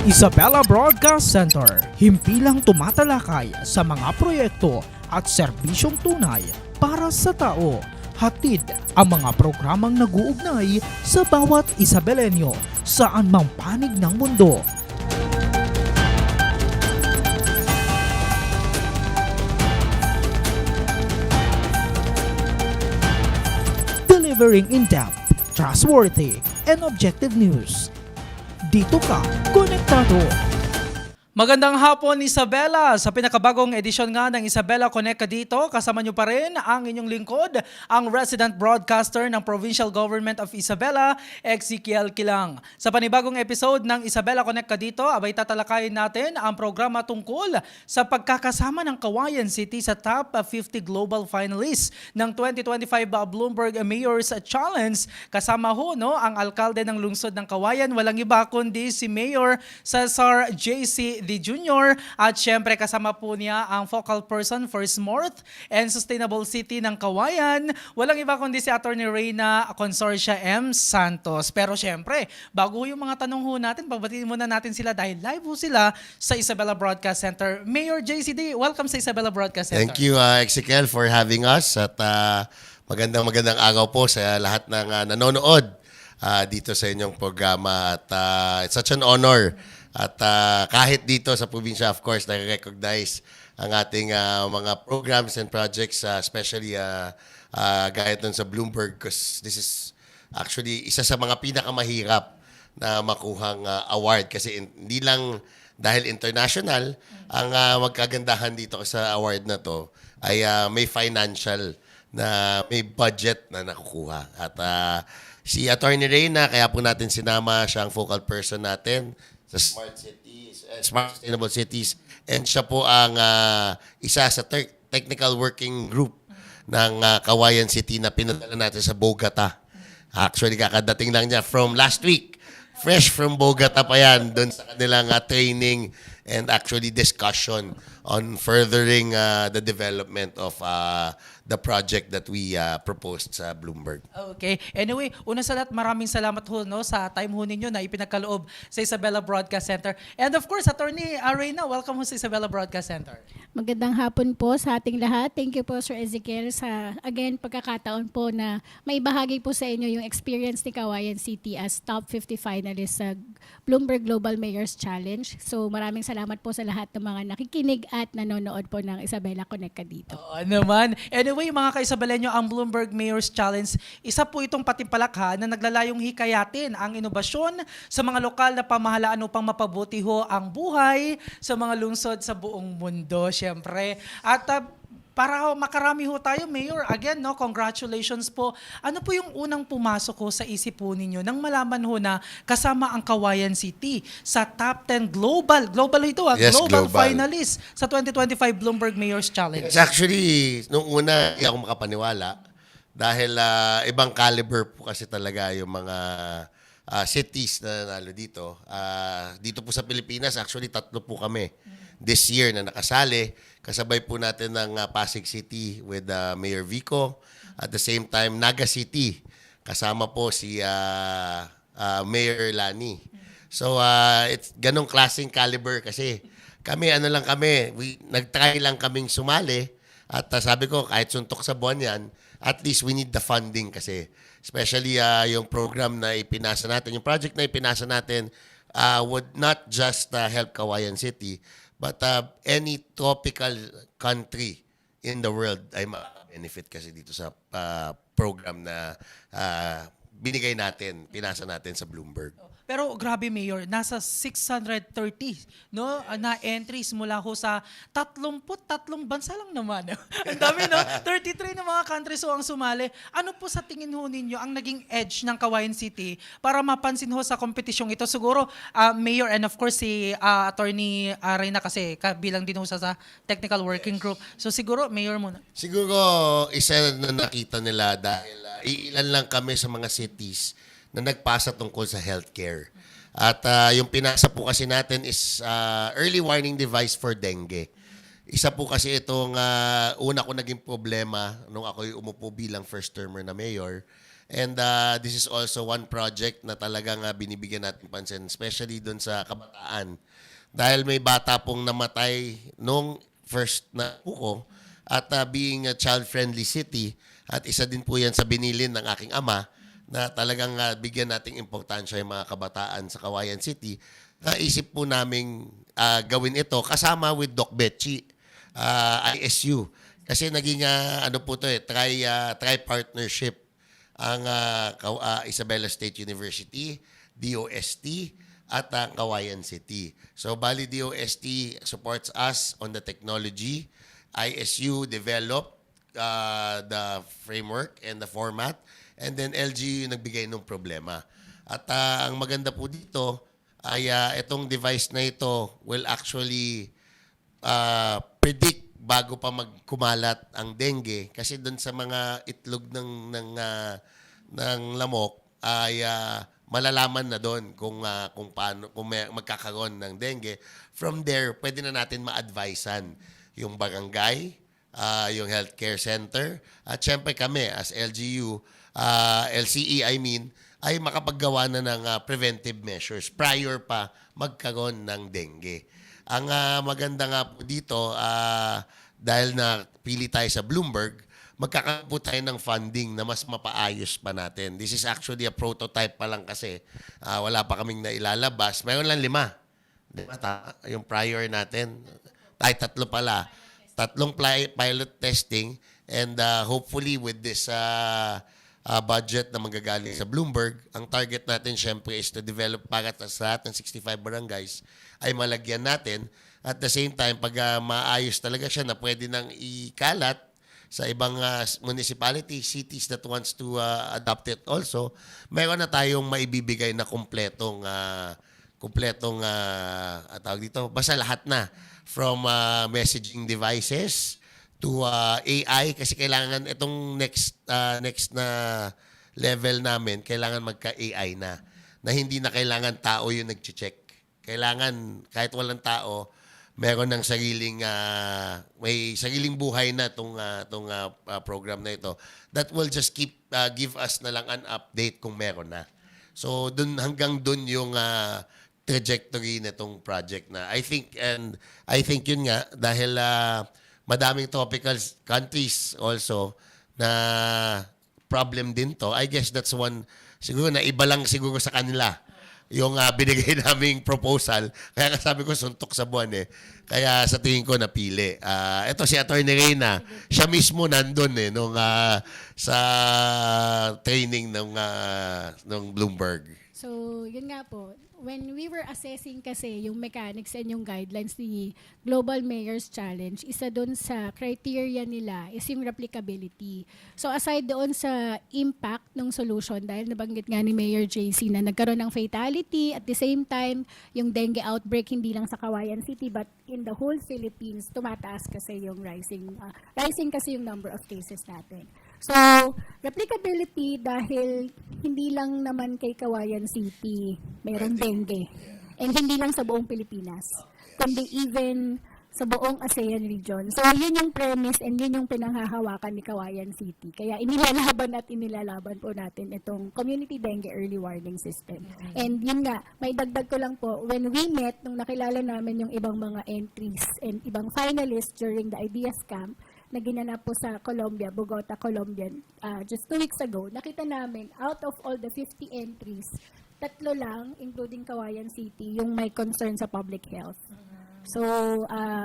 Isabela Broadcast Center, himpilang tumatalakay sa mga proyekto at serbisyong tunay para sa tao. Hatid ang mga programang nag-uugnay sa bawat Isabelenyo saan mang panig ng mundo. Delivering in-depth, trustworthy, and objective news. Dito ka, konektado. Magandang hapon, Isabela. Sa pinakabagong edisyon nga ng Isabela Connect dito, kasama nyo pa rin ang inyong lingkod, ang resident broadcaster ng Provincial Government of Isabela, Ezekiel Kilang. Sa panibagong episode ng Isabela Connect dito, abay tatalakayin natin ang programa tungkol sa pagkakasama ng Cauayan City sa top 50 global finalists ng 2025 Bloomberg Mayor's Challenge. Kasama ho ang alkalde ng lungsod ng Cauayan, walang iba kundi si Mayor Cesar J.C. D. Jr. At syempre kasama po niya ang focal person for Smart and Sustainable City ng Cauayan. Walang iba kundi si Attorney Reyna Consorcia M. Santos. Pero syempre, bago yung mga tanong ho natin, pabatiin muna natin sila dahil live ho sila sa Isabela Broadcast Center. Mayor JCD, welcome sa Isabela Broadcast Center. Thank you, Ezekiel, for having us. At magandang araw po sa lahat ng nanonood dito sa inyong programa. At it's such an honor. At kahit dito sa probinsya, of course, nare-recognize ang ating mga programs and projects, especially gaya dun sa Bloomberg, because this is actually isa sa mga pinakamahirap na makuhang award. Kasi hindi lang dahil international, ang magkagandahan dito sa award na to ay may financial na may budget na nakukuha. At si Attorney Reyna, kaya po natin sinama siyang focal person natin sa Smart Cities, Smart Sustainable Cities, and siya po ang isa sa technical working group ng Cauayan City na pinadala natin sa Bogota. Actually, kakadating lang niya from last week. Fresh from Bogota pa yan, doon sa kanilang training and actually discussion on furthering the development of the project that we proposed sa Bloomberg. Okay. Anyway, una sa lahat, maraming salamat ho sa time ho ninyo na ipinagkaloob sa Isabela Broadcast Center. And of course, Attorney Reyna, welcome ho sa Isabela Broadcast Center. Magandang hapon po sa ating lahat. Thank you po, Sir Ezekiel, sa again pagkakataon po na may bahagi po sa inyo yung experience ni Cauayan City as top 50 finalist sa Bloomberg Global Mayor's Challenge. So maraming salamat po sa lahat ng mga nakikinig at nanonood po ng Isabela Connect dito. Oo naman. Anyway, mga ka-Isabelenyo, ang Bloomberg Mayor's Challenge, isa po itong patimpalakha na naglalayong hikayatin ang inobasyon sa mga lokal na pamahalaan upang mapabuti ho ang buhay sa mga lungsod sa buong mundo, syempre. At para makarami ho tayo, Mayor, again, congratulations po. Ano po yung unang pumasok ho sa isip po ninyo nang malaman ho na kasama ang Cauayan City sa top 10 global ito, Yes, global global finalist sa 2025 Bloomberg Mayor's Challenge? It's actually, nung una, hindi ako makapaniwala dahil ibang caliber po kasi talaga yung mga cities na nanalo dito. Dito po sa Pilipinas, actually 3 po kami this year na nakasali. Kasabay po natin ng Pasig City with Mayor Vico. At the same time, Naga City. Kasama po si Mayor Lani. So, it's ganong klaseng caliber kasi kami, nag-try lang kaming sumali. At sabi ko, kahit suntok sa buwan yan, at least we need the funding kasi. Especially yung program na ipinasa natin, yung project na ipinasa natin would not just help Cauayan City, but any tropical country in the world ay ma-benefit kasi dito sa program na binigay natin, pinasa natin sa Bloomberg. Pero grabe, Mayor, nasa 630 na entries mula ho sa 33 bansa lang naman. Ang dami, 33 na mga countries ho ang sumali. Ano po sa tingin ho ninyo ang naging edge ng Cauayan City para mapansin ho sa kompetisyong ito? Siguro, Mayor, and of course si Attorney Reyna kasi bilang din ho sa technical working group. So siguro, Mayor muna. Siguro, isa na nakita nila dahil iilan lang kami sa mga cities na nagpasa tungkol sa healthcare. At yung pinasa po kasi natin is early warning device for dengue. Isa po kasi itong una ko naging problema nung ako'y umupo bilang first termer na mayor And this is also one project na talagang binibigyan natin pansin, especially doon sa kabataan. Dahil may bata pong namatay nung first na puko at being a child-friendly city, at isa din po yan sa binilin ng aking ama na talagang bigyan nating importansya yung mga kabataan sa Kawayan City. Naisip po naming gawin ito kasama with Doc Betchi, ISU. Kasi naging ano po to tri-partnership ang Isabela State University, DOST, at ang Kawayan City. So, bali DOST supports us on the technology. ISU developed the framework and the format. And then LGU yung nagbigay ng problema. At ang maganda po dito ay itong device na ito will actually predict bago pa magkumalat ang dengue. Kasi doon sa mga itlog ng lamok ay malalaman na doon kung paano kung magkakaroon ng dengue. From there, pwede na natin ma-advisean yung barangay, yung healthcare center, at syempre kami as LGU, LCE ay makapaggawa na ng preventive measures prior pa magkaroon ng dengue. Ang maganda nga po dito, dahil na pili tayo sa Bloomberg, magkakaroon po tayo ng funding na mas mapaayos pa natin. This is actually a prototype pa lang kasi wala pa kaming nailalabas. Mayroon lang 5. Diba? Yung prior natin, tayo 3 pala. 3 pilot testing, and hopefully with this budget na manggagaling sa Bloomberg, ang target natin syempre is to develop para sa lahat ng 65 barangays ay malagyan natin. At the same time, pag maayos talaga siya na pwede nang ikalat sa ibang municipality, cities that wants to adopt it also, mayroon na tayong maibibigay na kumpletong tawag dito, basta lahat na. From messaging devices to AI, kasi kailangan itong next na level namin, kailangan magka-AI na hindi na kailangan tao yung nag-check. Kailangan kahit walang tao, meron ng may sariling buhay na tong program na ito that will just give us na lang an update kung meron na. So hanggang dun yung trajectory nitong project na I think yun nga dahil madaming tropical countries also na problem din to. I guess that's one siguro na iba lang siguro sa kanila yung binigay naming proposal. Kaya sabi ko, suntok sa buwan eh. Kaya sa tingin ko, napili. Ito si Attorney Reyna, siya mismo nandun nung sa training ng Bloomberg. So, yun nga po. When we were assessing kasi yung mechanics and yung guidelines ni Global Mayor's Challenge, isa doon sa criteria nila is yung replicability. So aside doon sa impact ng solution, dahil nabanggit nga ni Mayor JC na nagkaroon ng fatality, at the same time, yung dengue outbreak hindi lang sa Kawayan City but in the whole Philippines, tumataas kasi yung rising kasi yung number of cases natin. So, replicability dahil hindi lang naman kay Kawayan City mayroong dengue. And hindi lang sa buong Pilipinas, kundi even sa buong ASEAN region. So, yun yung premise and yun yung pinanghahawakan ni Kawayan City. Kaya inilalaban po natin itong Community Dengue Early Warning System. And yun nga, may dagdag ko lang po, when we met, nung nakilala namin yung ibang mga entries and ibang finalists during the Ideas Camp, na ginanap po sa Colombia, Bogota, Colombia, just 2 weeks ago, nakita namin, out of all the 50 entries, 3 lang, including Kawayan City, yung may concern sa public health. So,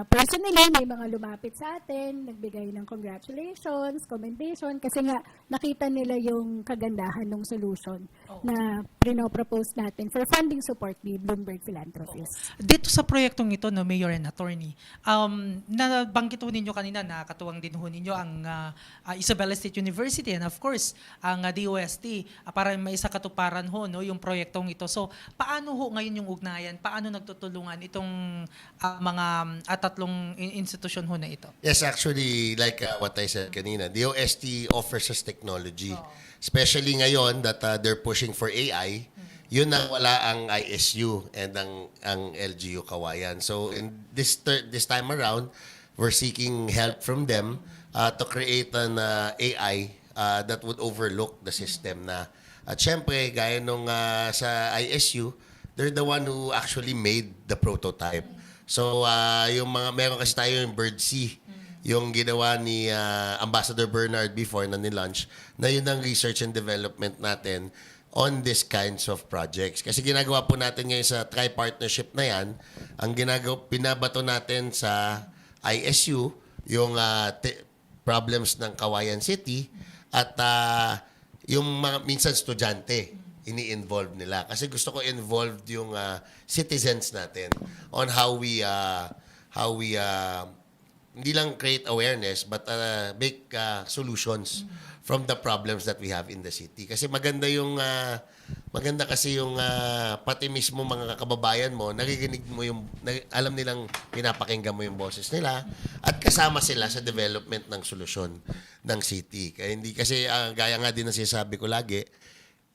personally, may mga lumapit sa atin, nagbigay ng congratulations, commendation, kasi nga nakita nila yung kagandahan ng solution na pinopropose natin for funding support ni Bloomberg Philanthropies. Dito sa proyektong ito, no, Mayor and Attorney, nabanggit ho ninyo kanina na katuwang din ho ninyo ang Isabela State University and of course, ang DOST para may isa katuparan ho no, yung proyektong ito. So, paano ho ngayon yung ugnayan? Paano nagtutulungan itong mga tatlong institusyon ho na ito? Yes, actually, like what I said kanina, DOST offers us technology. Especially ngayon that they're pushing for AI, yun ang wala ang ISU and ang LGU Kawayan. So in this time around, we're seeking help from them to create an AI that would overlook the system na. At syempre, gaya nung sa ISU, they're the one who actually made the prototype. So, yung meron kasi tayo yung Birdsea, yung ginawa ni Ambassador Bernard before na ni-launch, na yun ang research and development natin on these kinds of projects. Kasi ginagawa po natin ngayon sa tri-partnership na yan, ang pinabato natin sa ISU, yung problems ng Kawayan City, at yung mga minsan estudyante, ini-involve nila. Kasi gusto ko involved yung citizens natin on how we hindi lang create awareness but make solutions from the problems that we have in the city. Kasi maganda kasi yung pati mismo mga kababayan mo, nakikinig mo alam nilang pinapakinggan mo yung boses nila at kasama sila sa development ng solusyon ng city. Kaya hindi kasi gaya nga din na sinasabi ko lagi,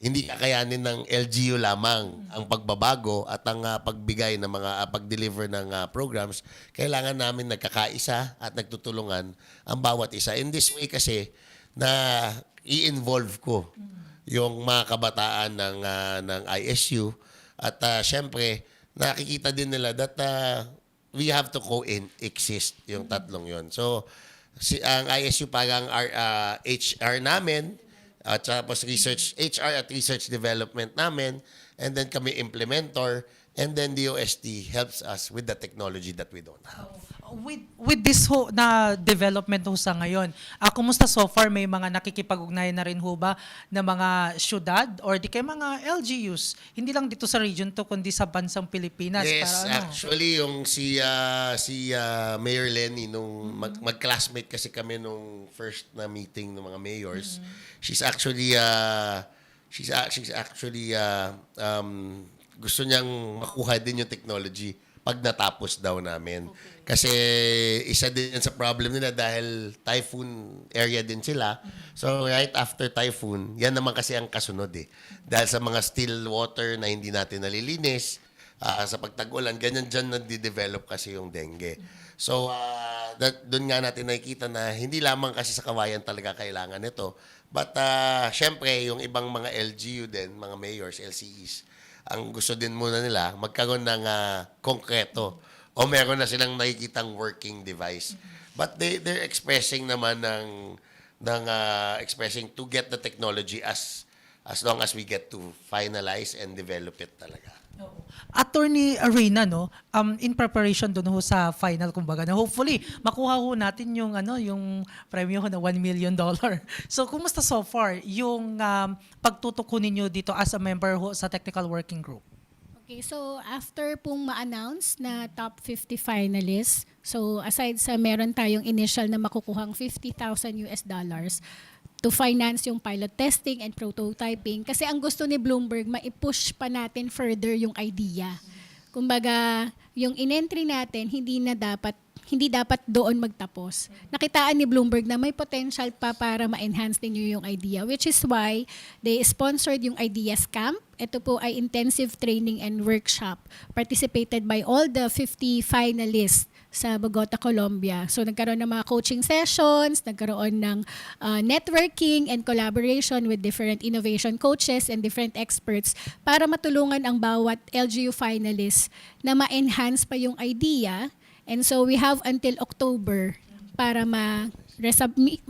hindi kakayanin ng LGU lamang ang pagbabago at ang pagbigay ng mga pag-deliver ng programs. Kailangan namin nagkakaisa at nagtutulungan ang bawat isa. In this way kasi na i-involve ko yung mga kabataan ng ISU at syempre nakikita din nila that we have to coexist yung tatlong yon. So ang ISU parang HR namin, at tapos HR at research development namin, and then kami implementor, and then DOST helps us with the technology that we don't have. With this na development ho sa ngayon, kumusta so far? May mga nakikipag-ugnayan na rin ho ba na mga syudad or di kay mga LGUs? Hindi lang dito sa region to, kundi sa bansang Pilipinas. Yes, actually, yung si Mayor Lenny, nung mag-classmate kasi kami nung first na meeting ng mga mayors, she's actually gusto niyang makuha din yung technology pag natapos daw namin. Kasi isa din yan sa problem nila dahil typhoon area din sila. So right after typhoon, yan naman kasi ang kasunod eh. Dahil sa mga still water na hindi natin nalilinis, sa pagtag-ulan, ganyan dyan nagde-develop kasi yung dengue. So doon nga natin nakikita na hindi lamang kasi sa Kawayan talaga kailangan ito. But syempre, yung ibang mga LGU din, mga mayors, LCEs, ang gusto din muna nila, magkaroon ng konkreto o meron na silang nakikitang working device. But they're expressing naman expressing to get the technology as long as we get to finalize and develop it talaga. Attorney Arena, no, in preparation doon ho sa final, kumbaga, na hopefully makuha ho natin yung premyo ho na $1 million. So kumusta so far yung pagtutok ho ninyo dito as a member ho sa technical working group? Okay, so after pong ma-announce na top 50 finalists, so aside sa meron tayong initial na makukuhang $50,000 to finance yung pilot testing and prototyping. Kasi ang gusto ni Bloomberg, ma-push pa natin further yung idea. Kumbaga, yung in-entry natin, hindi dapat doon magtapos. Nakitaan ni Bloomberg na may potential pa para ma-enhance ninyo yung idea, which is why they sponsored yung Ideas Camp. Ito po ay intensive training and workshop participated by all the 50 finalists sa Bogota, Colombia. So nagkaroon ng mga coaching sessions, nagkaroon ng networking and collaboration with different innovation coaches and different experts para matulungan ang bawat LGU finalists na ma-enhance pa yung idea. And so we have until October para ma-resubmit,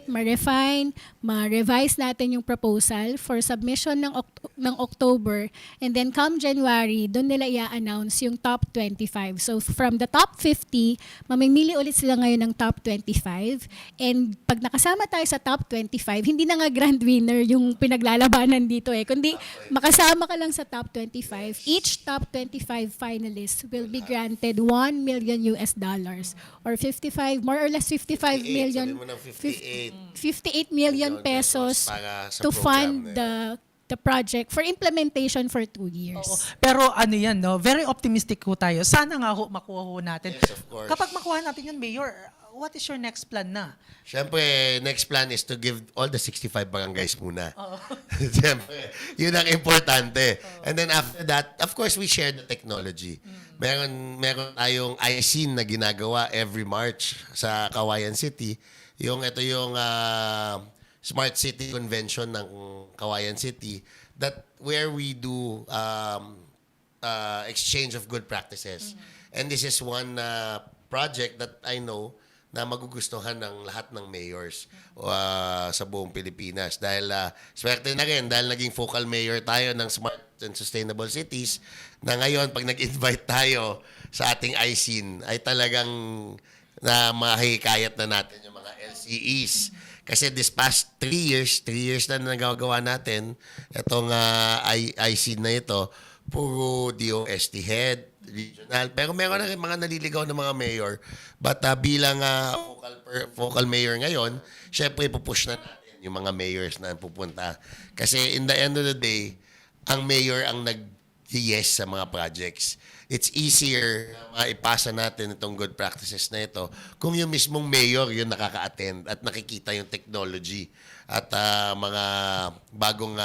ma-refine, ma-revise natin yung proposal for submission ng October. And then come January, doon nila i-announce yung top 25. So from the top 50, mamimili ulit sila ngayon ng top 25. And pag nakasama tayo sa top 25, hindi na nga grand winner yung pinaglalabanan dito eh. Kundi makasama ka lang sa top 25. Each top 25 finalist will be granted $1 million or 55, more or less 55 million, Sabi mo ng 58. 58 million pesos para sa to program fund na the project for implementation for 2 years. Oo. Pero ano yan, no? Very optimistic ho tayo. Sana nga ho makuha ho natin. Yes, of course. Kapag makuha natin yun, Mayor, what is your next plan na? Siyempre, next plan is to give all the 65 barangays muna. Siyempre, yun ang importante. And then after that, of course, we share the technology. Meron tayong iScene na ginagawa every March sa Kawayan City. Ito yung Smart City Convention ng Kawayan City that where we do exchange of good practices. And this is one project that I know na magugustuhan ng lahat ng mayors sa buong Pilipinas. Dahil swerte na rin, dahil naging focal mayor tayo ng Smart and Sustainable Cities, na ngayon, pag nag-invite tayo sa ating ISIN, ay talagang na mahihikayat na natin yung mga LCEs. Kasi this past 3 years na nagagawa natin, itong ISIN na ito, puro DOST head, regional. Pero meron na rin mga naliligaw ng mga mayor. But bilang focal mayor ngayon, syempre pupush na natin yung mga mayors na pupunta. Kasi in the end of the day, ang mayor ang nag-yes sa mga projects. It's easier na maipasa natin itong good practices na ito kung yung mismong mayor yung nakaka-attend at nakikita yung technology at mga bagong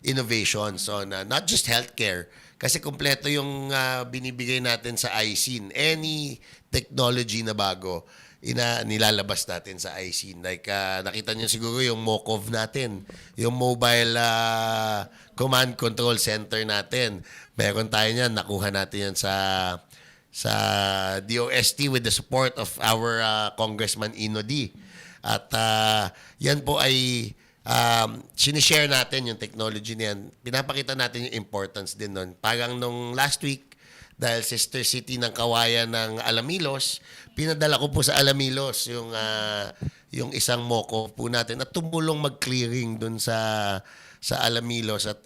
innovations on not just healthcare. Kasi kumpleto yung binibigay natin sa ISIN. Any technology na bago, nilalabas natin sa ISIN. Like, nakita niyo siguro yung MOCOV natin, yung mobile command control center natin. Meron tayo niyan, nakuha natin yan sa DOST with the support of our Congressman Inodi. At yan po ay sinishare natin yung technology niyan. Pinapakita natin yung importance din nun. Parang nung last week, dahil sister city ng Kawayan ng Alamilos, pinadala ko po sa Alamilos yung isang moko po natin at tumulong mag-clearing dun sa Alamilos. At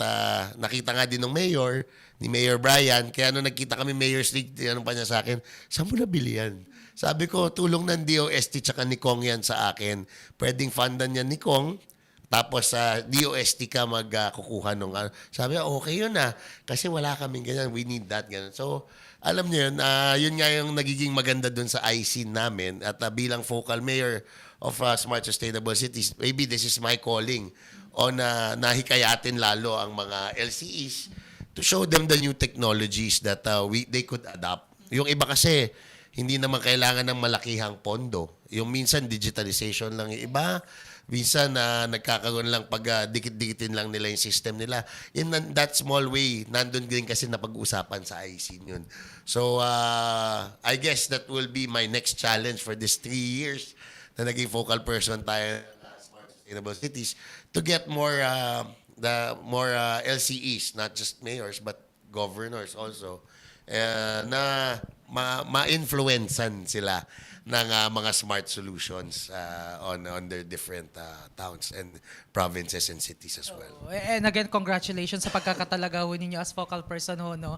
nakita nga din ng mayor, ni Mayor Brian, kaya nung nagkita kami Mayor's League, tinanong pa niya sa akin, saan mo nabili yan? Sabi ko, tulong ng DOST tsaka ni Kong yan sa akin. Pwedeng fundan yan ni Kong. Tapos sa DOST ka magkukuha nung sabi niya, okay yun kasi wala kaming ganyan, we need that, ganyan. So, alam niyo yun, yun nga yung nagiging maganda dun sa ISIN namin at bilang focal mayor of Smart Sustainable Cities, maybe this is my calling on nahikayatin lalo ang mga LCEs to show them the new technologies that they could adopt. Yung iba kasi, hindi naman kailangan ng malakihang pondo. Yung minsan, digitalization lang yung iba. Minsan nagkakaroon lang pag dikit-dikitin lang nila yung system nila. In that small way, nandun din kasi napag-usapan sa ISIN yun. So, I guess that will be my next challenge for this 3 years na naging focal person tayo ng Smart Sustainable Cities to get more LCEs, not just mayors, but governors also, na ma-influencean sila ng mga smart solutions on their different towns and provinces and cities as well. And again, congratulations sa pagkakatalaga ho ninyo as focal person ho, no?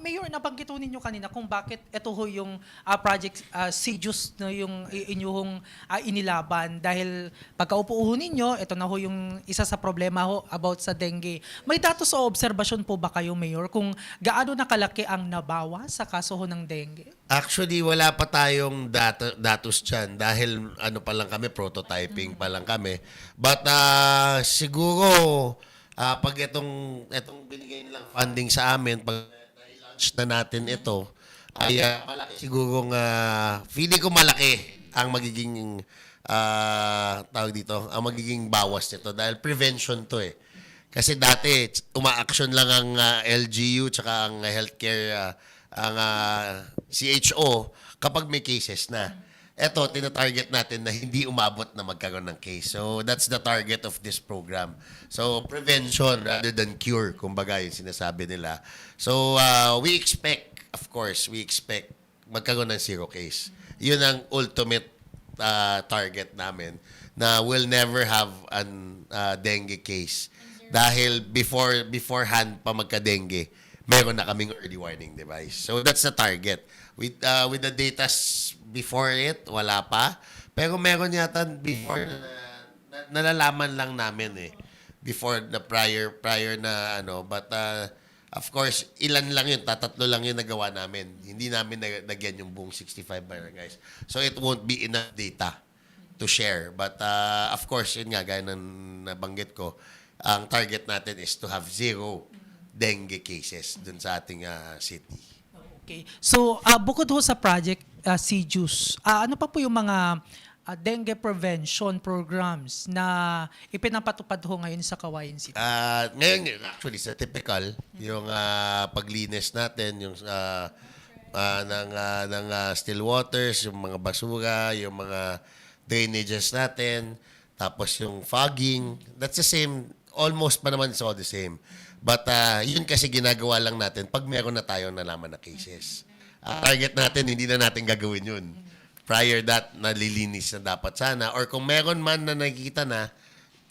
Mayor, nabanggit ho ninyo kanina kung bakit ito ho yung project CJUS no, yung inyong inilaban dahil pagkaupo ho ninyo, ito na ho yung isa sa problema ho about sa dengue. May datos o obserbasyon po ba kayo, Mayor, kung gaano nakalaki ang nabawa sa kaso ho ng dengue? Actually, wala pa tayong datos dyan dahil pa lang kami, prototyping pa lang kami. But siguro, pag itong binigay nilang funding sa amin, pag na-launch na natin ito, ay malaki siguro feeling ko malaki ang magiging tawag dito, ang magiging bawas nito dahil prevention to eh. Kasi dati, uma-action lang ang LGU tsaka ang healthcare, ang CHO kapag may cases na. Ito, tina-target natin na hindi umabot na magkaroon ng case. So, that's the target of this program. So, prevention rather than cure, kumbaga yung sinasabi nila. So, we expect magkaroon ng zero case. Yun ang ultimate target namin na we'll never have an dengue case. Dahil beforehand pa magka-dengue, meron na kaming early warning device. So that's the target. With the data before it, wala pa. Pero meron yata before na nalalaman lang namin eh. Before na prior na but of course, ilan lang yun, tatlo lang yun nagawa namin. Hindi namin nagyan yung buong 65 barangays. So it won't be enough data to share. But of course, yun nga, gaya ng nabanggit ko, ang target natin is to have zero dengue cases dun sa ating city. Okay. So, bukod ho sa project CJUS, ano pa po yung mga dengue prevention programs na ipinapatupad ho ngayon sa Kawayan City? Ngayon, actually, sa typical, yung paglinis natin, yung ng still waters, yung mga basura, yung mga drainages natin, tapos yung fogging, that's the same. Almost pa naman, it's all the same. But yun kasi ginagawa lang natin pag meron na tayong nalaman na cases. Target natin, hindi na natin gagawin yun. Prior that, nalilinis na dapat sana. Or kung meron man na nakikita na,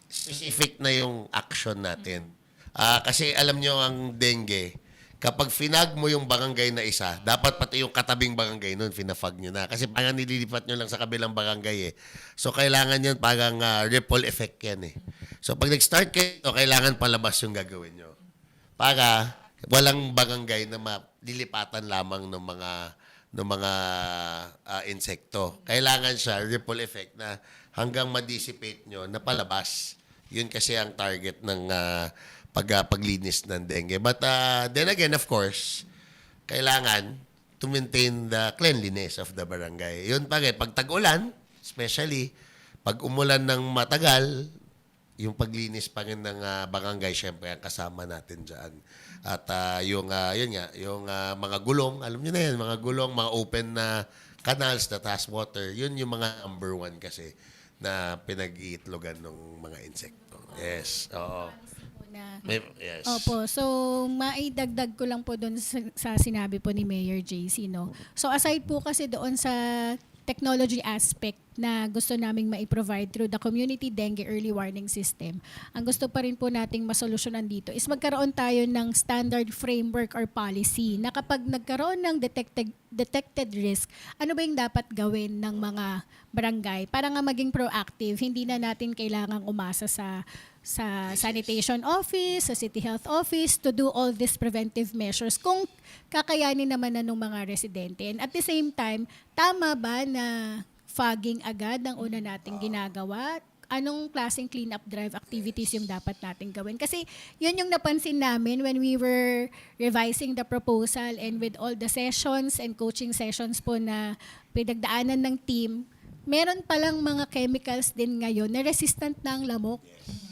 specific na yung action natin. Kasi alam nyo ang dengue, kapag finag mo yung barangay na isa, dapat pati yung katabing barangay nun, finafag nyo na. Kasi parang nililipat nyo lang sa kabilang barangay eh. So, kailangan yun parang ripple effect yan eh. So, pag nag-start kayo, kailangan palabas yung gagawin nyo. Para walang barangay na malilipatan lamang ng mga insekto. Kailangan siya, ripple effect, na hanggang ma-dissipate nyo, na palabas. Yun kasi ang target ng paglinis ng dengue. But then again, of course, kailangan to maintain the cleanliness of the barangay. Yun pa rin, pag tag-ulan, especially, pag umulan ng matagal, yung paglinis pa rin ng barangay, syempre, ang kasama natin dyan. At yun nga, yung mga gulong, alam niyo na yan, mga gulong, mga open na canals that has water, yun yung mga number one kasi na pinag-iitlogan ng mga insekto. Yes, oo. Yes. Opo. So, maidagdag ko lang po doon sa sinabi po ni Mayor JC, no? So, aside po kasi doon sa technology aspect na gusto naming mai-provide through the Community Dengue Early Warning System, ang gusto pa rin po nating masolusyonan dito is magkaroon tayo ng standard framework or policy na kapag nagkaroon ng detected risk, ano ba yung dapat gawin ng mga barangay para nga maging proactive, hindi na natin kailangang umasa sa sanitation office, sa city health office to do all these preventive measures kung kakayanin naman na ng mga residente. And at the same time, tama ba na fogging agad ang una nating ginagawa? Anong klaseng cleanup drive activities yung dapat nating gawin? Kasi yun yung napansin namin when we were revising the proposal and with all the sessions and coaching sessions po na pinagdaanan ng team, meron palang mga chemicals din ngayon na resistant na ang lamok.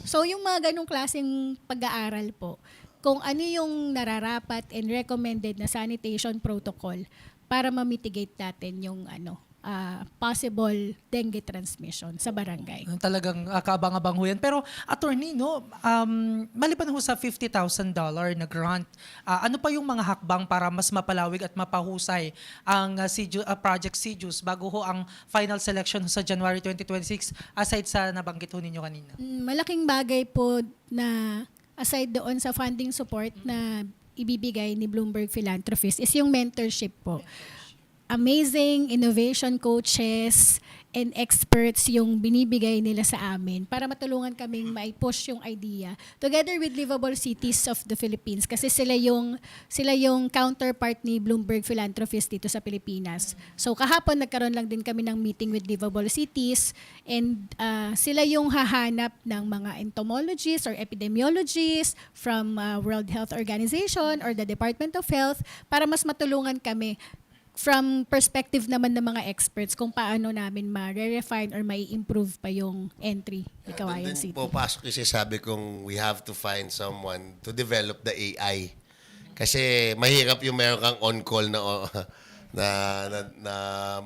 So yung mga ganong klaseng pag-aaral po, kung ano yung nararapat and recommended na sanitation protocol para ma-mitigate natin yung possible dengue transmission sa barangay. Talagang kaabang-abang ho yan. Pero, attorney, no, maliban ho sa $50,000 na grant, ano pa yung mga hakbang para mas mapalawig at mapahusay ang Project CJUS bago ho ang final selection sa January 2026 aside sa nabanggit ho ninyo kanina? Malaking bagay po na aside doon sa funding support na ibibigay ni Bloomberg Philanthropies is yung mentorship po. Amazing innovation coaches and experts yung binibigay nila sa amin para matulungan kaming mai-push yung idea together with Livable Cities of the Philippines kasi sila yung counterpart ni Bloomberg Philanthropies dito sa Pilipinas. So kahapon nagkaroon lang din kami ng meeting with Livable Cities and sila yung hahanap ng mga entomologists or epidemiologists from World Health Organization or the Department of Health para mas matulungan kami from perspective naman ng mga experts kung paano namin ma-refine or mai-improve pa yung entry ni Kawayan City. Doon pasok kasi sabi kong we have to find someone to develop the AI. Kasi mahirap yung meron kang on-call na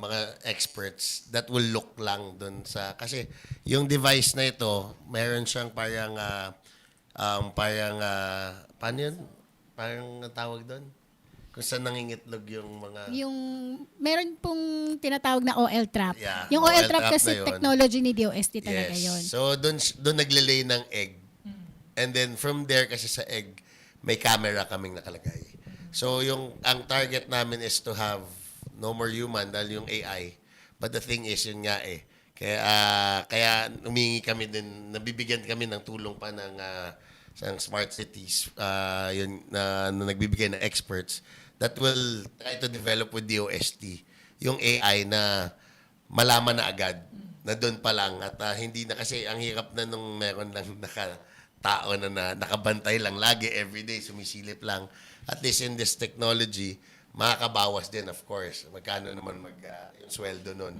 mga experts that will look lang doon sa... Kasi yung device na ito, meron siyang parang paano yun? Parang tawag doon? Kung saan nangingitlog yung mga... Meron pong tinatawag na OL trap. Yeah, Yung OL OL trap trap kasi na yun. technology ni DOST talaga yun. So, doon naglilay ng egg. And then, from there kasi sa egg, may camera kaming nakalagay. So, ang target namin is to have no more human dahil yung AI. But the thing is, yun nga eh. Kaya umingi kami din, nabibigyan kami ng tulong pa ng smart cities yun, na nagbibigay ng experts that will try to develop with DOST yung AI na malaman na agad na doon pa lang at hindi na kasi ang hirap na nung meron lang tao na nakabantay lang lagi everyday sumisilip lang. At least in this technology makakabawas din of course magkano naman yung sweldo nun.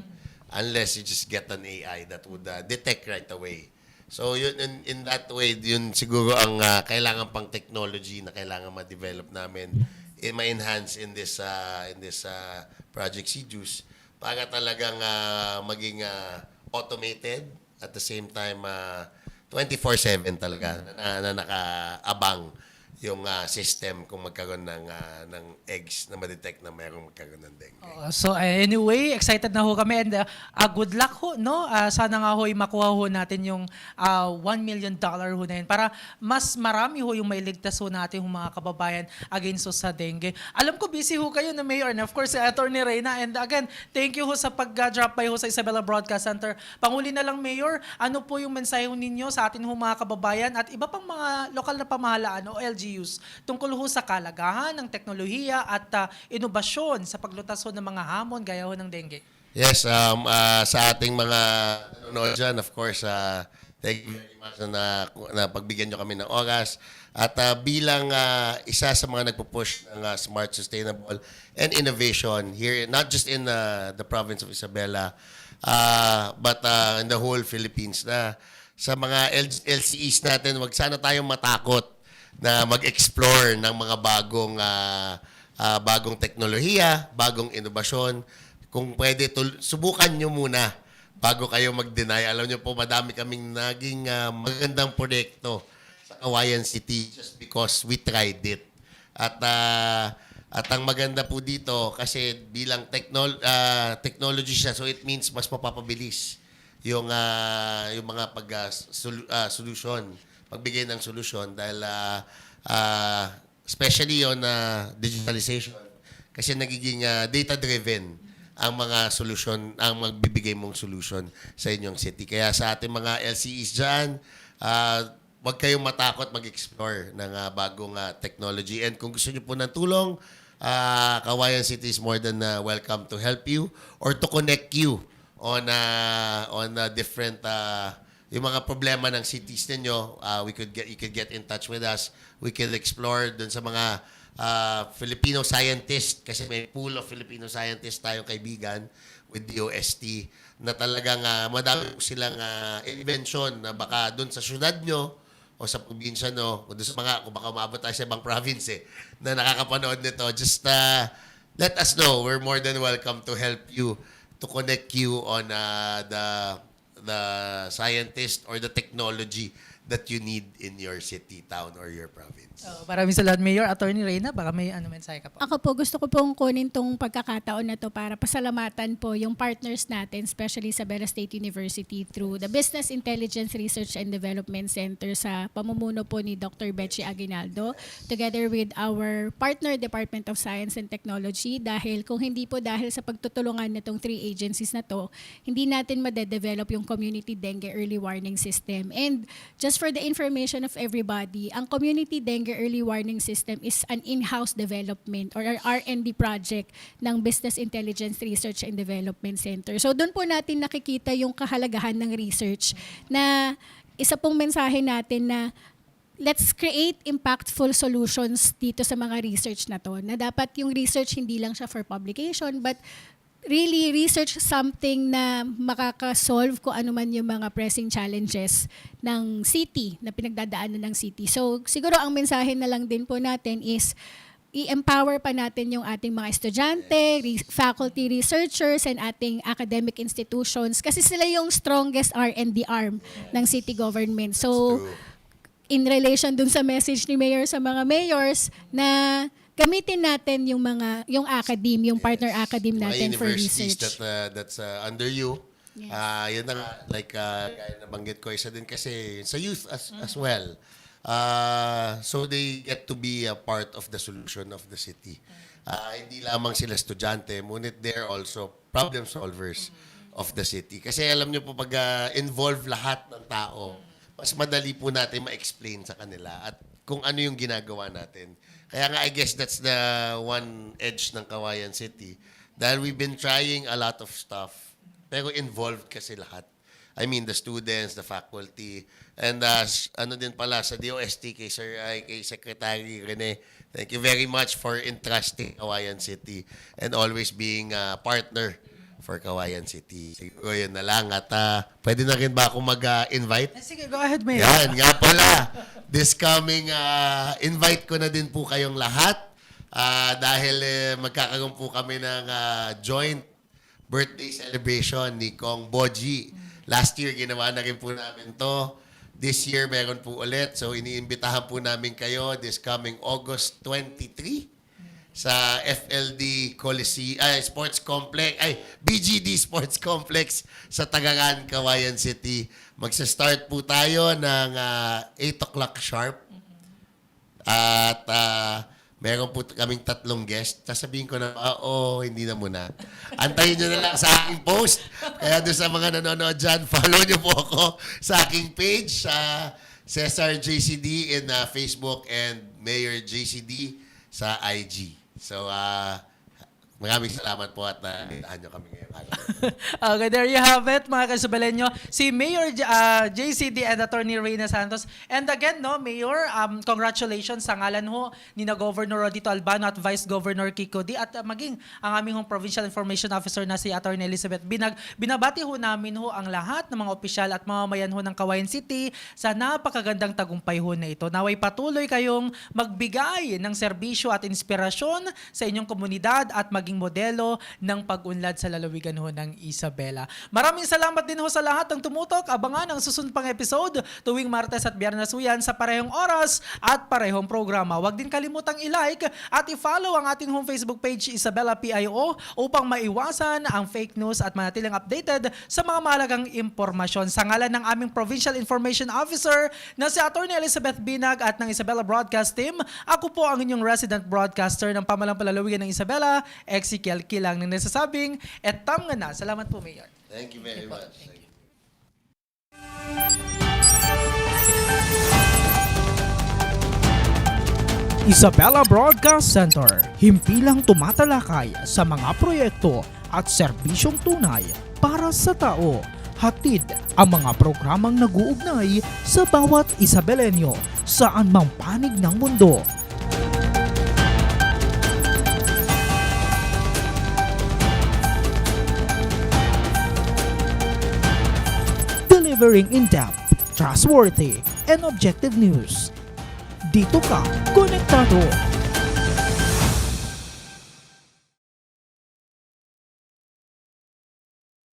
unless you just get an AI that would detect right away. So yun in that way yun siguro ang kailangan pang technology na kailangan ma-develop namin ma-enhance in this project CJUICE para talagang maging automated at the same time 24/7 talaga na nakaabang yung system kung magkaroon ng eggs na ma-detect na mayroong magkaroon ng dengue. So anyway, excited na ho kami and good luck ho, no? Sana nga ho'y makuha ho natin yung $1 million ho na yun para mas marami ho yung mailigtas ho natin yung mga kababayan against ho sa dengue. Alam ko busy ho kayo na Mayor and of course Attorney Reyna, and again, thank you ho sa pag-drop by ho sa Isabela Broadcast Center. Panguli na lang Mayor, ano po yung mensahe ho ninyo sa atin ho mga kababayan at iba pang mga lokal na pamahalaan o LGUs tungkol ho sa kalagahan ng teknolohiya at inobasyon sa paglutas ho ng mga hamon gaya ho ng dengue? Yes, sa ating mga nanonood dyan, of course, thank you very much na pagbigyan nyo kami ng oras. At bilang isa sa mga nagpo-push ng smart, sustainable, and innovation here, not just in the province of Isabela, but in the whole Philippines, na sa mga LCEs natin, wag sana tayong matakot na mag-explore ng mga bagong teknolohiya, bagong inobasyon. Kung pwede, subukan nyo muna bago kayo mag-deny. Alam nyo po, madami kaming naging magandang proyekto sa Kawayan City just because we tried it. At ang maganda po dito, kasi bilang technology siya, so it means mas mapapabilis yung mga solution, pagbigay ng solusyon dahil especially on digitalization kasi nagiging data-driven ang mga solusyon, ang magbibigay mong solution sa inyong city. Kaya sa ating mga LCEs dyan, huwag kayong matakot mag-explore ng bagong technology. And kung gusto niyo po ng tulong, Kawayan City is more than welcome to help you or to connect you on different yung mga problema ng cities ninyo. You could get in touch with us. We could explore dun sa mga Filipino scientists, kasi may pool of Filipino scientists tayong kaibigan with DOST na talagang madami silang invention na baka dun sa syudad nyo o sa probinsya nyo o dun sa mga, kung baka umabot tayo sa ibang province na nakakapanood nito, just let us know. We're more than welcome to help you, to connect you on the scientist or the technology that you need in your city, town, or your province. Maraming salamat, Mayor. Attorney Reyna, baka may mensahe ka po. Ako po, gusto ko pong kunin tong pagkakataon na to para pasalamatan po yung partners natin, especially sa Isabela State University through the Business Intelligence Research and Development Center sa pamumuno po ni Dr. Betchy Aguinaldo, together with our partner Department of Science and Technology, dahil kung hindi po dahil sa pagtutulungan nitong 3 agencies na to, hindi natin madedevelop yung Community Dengue Early Warning System. And just for the information of everybody, ang Community Dengue Early Warning System is an in-house development or R&D project ng Business Intelligence Research and Development Center. So doon po natin nakikita yung kahalagahan ng research, na isa pong mensahe natin na let's create impactful solutions dito sa mga research na to, na dapat yung research hindi lang siya for publication but really research something na makakasolve kung ano man yung mga pressing challenges ng city, na pinagdadaanan ng city. So siguro ang mensahe na lang din po natin is i-empower pa natin yung ating mga estudyante, faculty researchers, and ating academic institutions kasi sila yung strongest R&D arm ng city government. So in relation dun sa message ni Mayor sa mga mayors na gamitin natin yung academe, yung partner academe natin for research. That's under you. Yes. Yun na nga, like gaya nabanggit ko, isa din kasi sa youth as well. So they get to be a part of the solution of the city. Hindi lamang sila estudyante, ngunit they're also problem solvers of the city. Kasi alam nyo po, pag involve lahat ng tao, mas madali po natin ma-explain sa kanila at kung ano yung ginagawa natin. Kaya nga, I guess that's the one edge ng Kawayan City. Dahil we've been trying a lot of stuff, pero involved kasi lahat. I mean, the students, the faculty, and ano din pala sa DOST kay Secretary Rene. Thank you very much for entrusting Kawayan City and always being a partner for Kawayan City. Siguro yun na lang. At pwede na rin ba ako mag-invite? Sige, go ahead, Mayor. Yan, nga pala. This coming, invite ko na din po kayong lahat dahil magkakaroon po kami ng joint birthday celebration ni Kong Boji. Last year, ginawa na rin po namin to. This year, meron po ulit. So, iniimbitahan po namin kayo this coming August 23 sa FLD Sports Complex, BGD Sports Complex sa Tagaran, Kawayan City. Magsa-start po tayo ng 8 o'clock sharp. At meron po kaming 3 guests. Sasabihin ko na, hindi na muna. Antayin nyo na lang sa aking post. Kaya doon sa mga nanonood dyan, follow nyo po ako sa aking page, Cesar JCD in Facebook and Mayor JCD sa IG. So, maraming salamat po at nandaan nyo kami ngayon. Okay, there you have it, mga kasubalenyo. Si Mayor JCD and Attorney Reyna Santos. And again, no, Mayor, congratulations sa ngalan ho ni na Governor Rodito Albano at Vice Governor Kiko D at maging ang aming Provincial Information Officer na si Attorney Elizabeth Binag. Binabati ho namin ho ang lahat ng mga opisyal at mamamayan ho ng Kawayan City sa napakagandang tagumpay ho na ito. Naway patuloy kayong magbigay ng serbisyo at inspirasyon sa inyong komunidad at maging modelo ng pag-unlad sa lalawigan ho ng Isabela. Maraming salamat din ho sa lahat ng tumutok. Abangan ang susunod pang episode tuwing Martes at Biyernes ho yan sa parehong oras at parehong programa. Huwag din kalimutang i-like at i-follow ang ating home Facebook page Isabela PIO upang maiwasan ang fake news at manatiling updated sa mga mahalagang impormasyon. Sa ngalan ng aming Provincial Information Officer na si Attorney Elizabeth Binag at ng Isabela Broadcast Team, ako po ang inyong resident broadcaster ng Pamalang Palalawigan ng Isabela, Ezekiel Kilang, na nasasabing, etam nga na. Salamat po, Mayor. Thank you very much. Thank you. Isabela Broadcast Center, himpilang tumatalakay sa mga proyekto at serbisyong tunay para sa tao. Hatid ang mga programang nag-uugnay sa bawat Isabelenyo saan mang panig ng mundo. Delivering in-depth, trustworthy, and objective news. Dito ka, konektado.